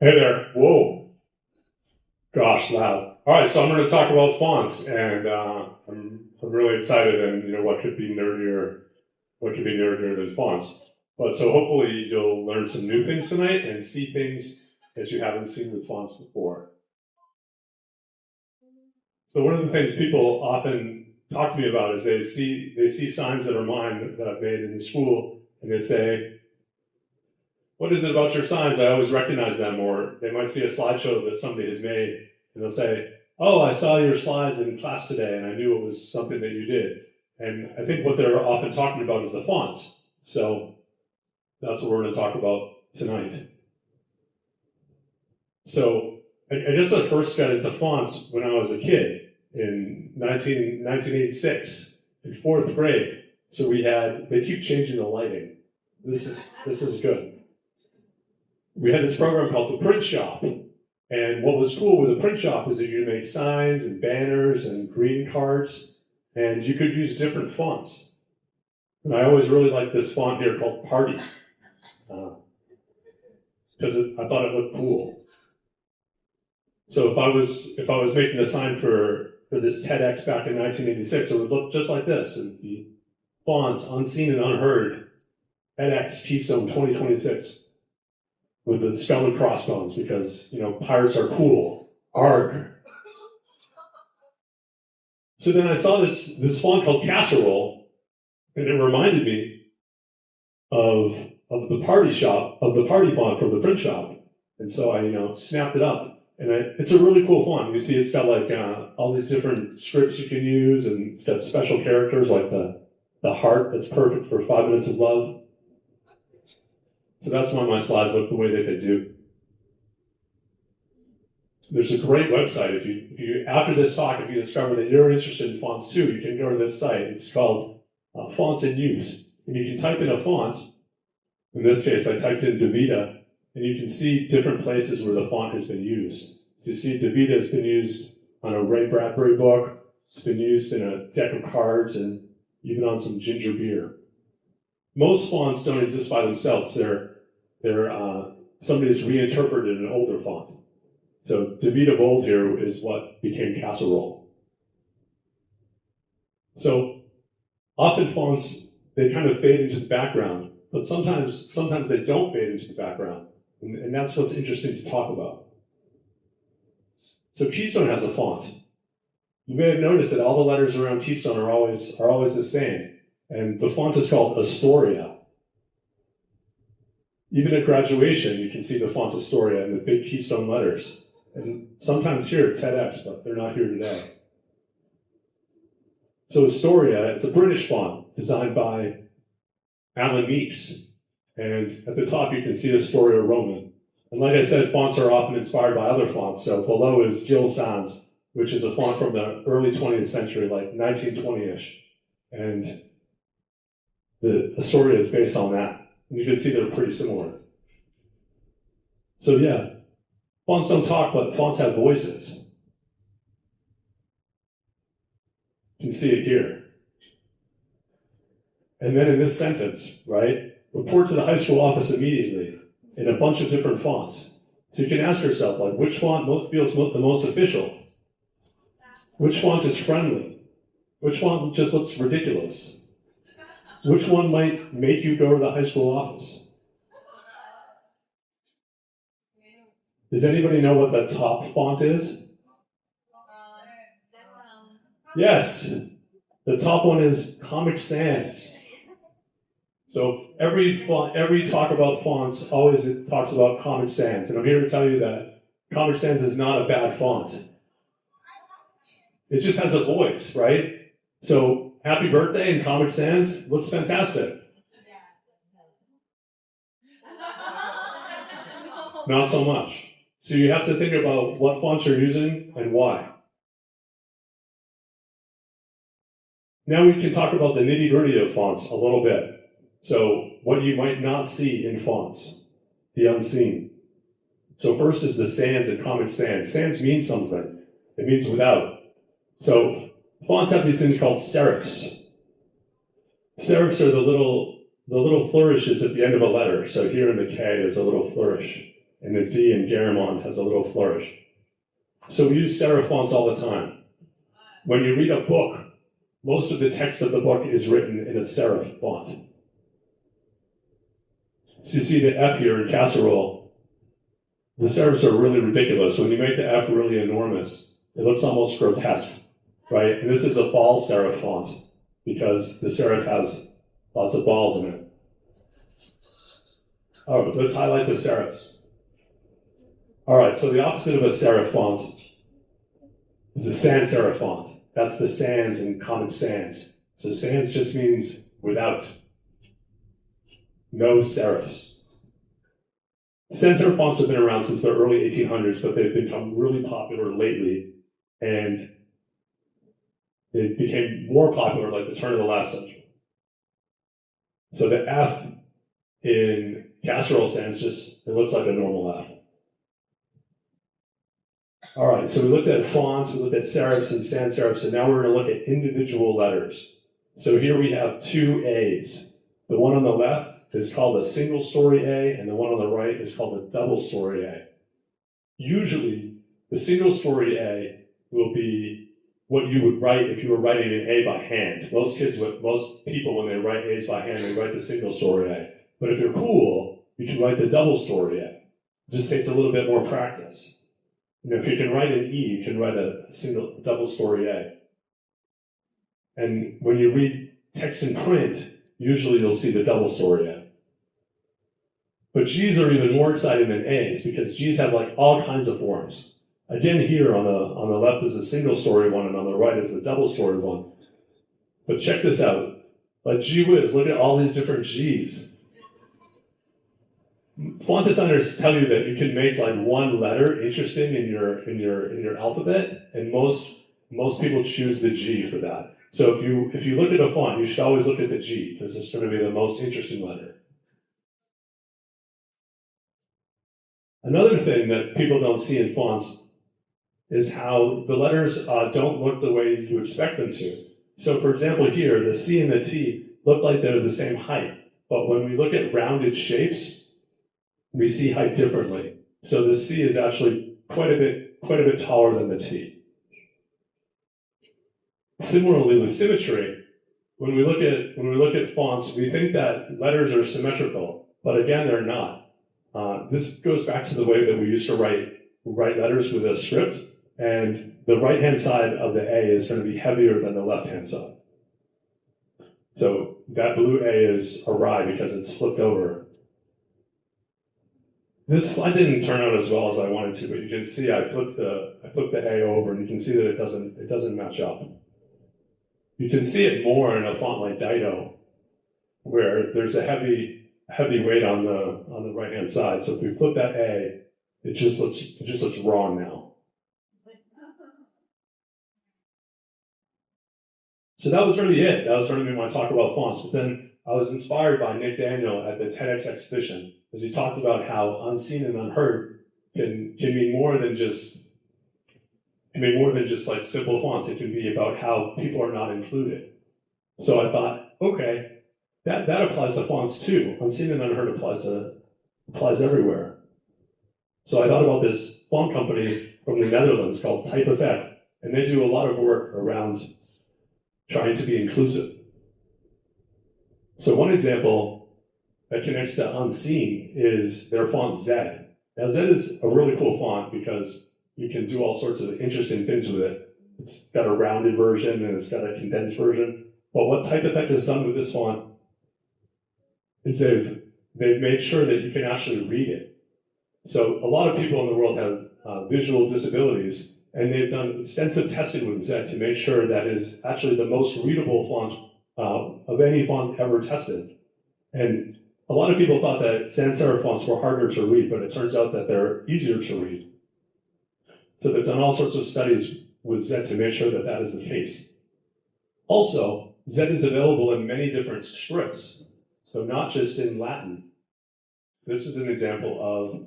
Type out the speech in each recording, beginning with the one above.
Hey there. Whoa. Gosh, loud. All right, so I'm going to talk about fonts, and I'm really excited. And what could be nerdier? What could be nerdier than fonts? But so hopefully you'll learn some new things tonight and see things that you haven't seen with fonts before. So one of the things people often talk to me about is they see signs that are mine that I've made in the school, and they say, "What is it about your signs? I always recognize them." Or they might see a slideshow that somebody has made, and they'll say, "Oh, I saw your slides in class today, and I knew it was something that you did." And I think what they're often talking about is the fonts. So that's what we're going to talk about tonight. So I guess I first got into fonts when I was a kid in 1986 in fourth grade. So they keep changing the lighting. This is good. We had this program called the Print Shop. And what was cool with the print shop is that you could make signs and banners and greeting cards, and you could use different fonts. And I always really liked this font here called Party, because I thought it looked cool. So if I was making a sign for this TEDx back in 1986, it would look just like this. It would be fonts unseen and unheard, TEDxKeystone 2026. With the skull and crossbones, because pirates are cool. Arg. So then I saw this font called Casserole, and it reminded me of the party font from the print shop. And so I snapped it up, and it's a really cool font. You see, it's got like all these different scripts you can use, and it's got special characters like the heart that's perfect for 5 minutes of love. So that's why my slides look the way that they do. There's a great website. If you after this talk, if you discover that you're interested in fonts too, you can go to this site. It's called Fonts in Use. And you can type in a font. In this case, I typed in Davida, and you can see different places where the font has been used. So you see Davida has been used on a Ray Bradbury book. It's been used in a deck of cards and even on some ginger beer. Most fonts don't exist by themselves. Somebody's reinterpreted an older font. So Davida Bold here is what became Casserole. So often fonts, they kind of fade into the background, but sometimes they don't fade into the background. And that's what's interesting to talk about. So Keystone has a font. You may have noticed that all the letters around Keystone are always the same. And the font is called Astoria. Even at graduation, you can see the font Astoria in the big Keystone letters. And sometimes here at TEDx, but they're not here today. So Astoria, it's a British font designed by Alan Meeks. And at the top, you can see Astoria Roman. And like I said, fonts are often inspired by other fonts. So below is Gil Sans, which is a font from the early 20th century, like 1920-ish. And the Astoria is based on that. And you can see they're pretty similar. So yeah, fonts don't talk, but fonts have voices. You can see it here. And then in this sentence, right, report to the high school office immediately in a bunch of different fonts. So you can ask yourself, like, which font feels the most official? Which font is friendly? Which font just looks ridiculous? Which one might make you go to the high school office? Does anybody know what the top font is? Yes, the top one is Comic Sans. So every talk about fonts always talks about Comic Sans, and I'm here to tell you that Comic Sans is not a bad font. It just has a voice, right? So happy birthday in Comic Sans looks fantastic. Not so much. So you have to think about what fonts you're using and why. Now we can talk about the nitty-gritty of fonts a little bit. So what you might not see in fonts, the unseen. So first is the sans and Comic Sans. Sans means something. It means without. So fonts have these things called serifs. Serifs are the little flourishes at the end of a letter. So here in the K, there's a little flourish. and the D in Garamond has a little flourish. So we use serif fonts all the time. When you read a book, most of the text of the book is written in a serif font. So you see the F here in casserole. The serifs are really ridiculous. When you make the F really enormous, it looks almost grotesque, right? And this is a ball serif font because the serif has lots of balls in it. All right, let's highlight the serifs. All right, so the opposite of a serif font is a sans serif font. That's the sans in Comic Sans. So sans just means without. No serifs. Sans serif fonts have been around since the early 1800s, but they've become really popular lately, and they became more popular like the turn of the last century. So the F in casserole sans it looks like a normal F. All right, so we looked at fonts, we looked at serifs and sans serifs, and now we're going to look at individual letters. So here we have two A's. The one on the left is called a single story A, and the one on the right is called a double story A. Usually, the single story A will be what you would write if you were writing an A by hand. Most people, when they write A's by hand, they write the single story A. But if you're cool, you can write the double story A. It just takes a little bit more practice. If you can write an E, you can write a double story A. And when you read text in print, usually you'll see the double story A. But G's are even more exciting than A's because G's have like all kinds of forms. Again, here on the left is a single story one, and on the right is the double story one. But check this out. Like gee whiz, look at all these different G's. Font designers tell you that you can make like one letter interesting in your alphabet, and most people choose the G for that. So if you look at a font, you should always look at the G because it's going to be the most interesting letter. Another thing that people don't see in fonts is how the letters don't look the way you expect them to. So for example here, the C and the T look like they're the same height, but when we look at rounded shapes, we see height differently. So the C is actually quite a bit taller than the T. Similarly with symmetry, when we look at fonts, we think that letters are symmetrical, but again, they're not. This goes back to the way that we used to write letters with a script, and the right-hand side of the A is going to be heavier than the left-hand side. So that blue A is awry because it's flipped over. This slide didn't turn out as well as I wanted to, but you can see I flipped the A over, and you can see that it doesn't match up. You can see it more in a font like Dido, where there's a heavy weight on the right hand side. So if we flip that A, it just looks wrong now. So that was really it. That was sort of my talk about fonts. But then I was inspired by Nick Daniel at the TEDx exhibition, as he talked about how unseen and unheard can mean more than just like simple fonts. It can be about how people are not included. So I thought, okay, that applies to fonts too. Unseen and unheard applies everywhere. So I thought about this font company from the Netherlands called Type Effect, and they do a lot of work around trying to be inclusive. So one example that connects to unseen is their font Z. Now Z is a really cool font because you can do all sorts of interesting things with it. It's got a rounded version and it's got a condensed version. But what Type Effect has done with this font is they've made sure that you can actually read it. So a lot of people in the world have visual disabilities, and they've done extensive testing with Z to make sure that it is actually the most readable font of any font ever tested. And a lot of people thought that sans serif fonts were harder to read, but it turns out that they're easier to read. So they've done all sorts of studies with Z to make sure that that is the case. Also, Z is available in many different scripts, so not just in Latin. This is an example of,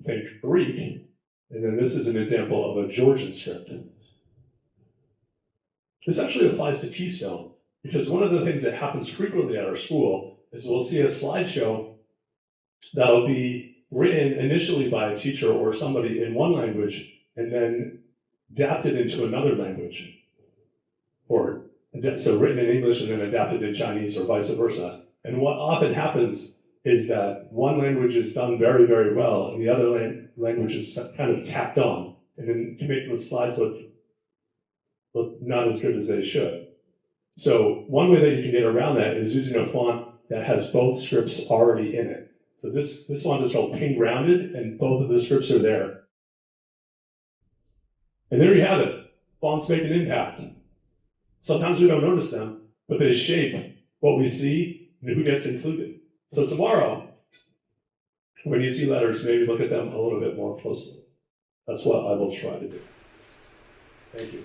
think, Greek, and then this is an example of a Georgian script. This actually applies to Keystone, because one of the things that happens frequently at our school is we'll see a slideshow that'll be written initially by a teacher or somebody in one language and then adapted into another language. So written in English and then adapted in Chinese or vice versa. And what often happens is that one language is done very, very well and the other language is kind of tacked on. And then you make the slides look not as good as they should. So one way that you can get around that is using a font that has both scripts already in it. So this font is called pink rounded, and both of the scripts are there. And there you have it. Fonts make an impact. Sometimes we don't notice them, but they shape what we see and who gets included. So tomorrow, when you see letters, maybe look at them a little bit more closely. That's what I will try to do. Thank you.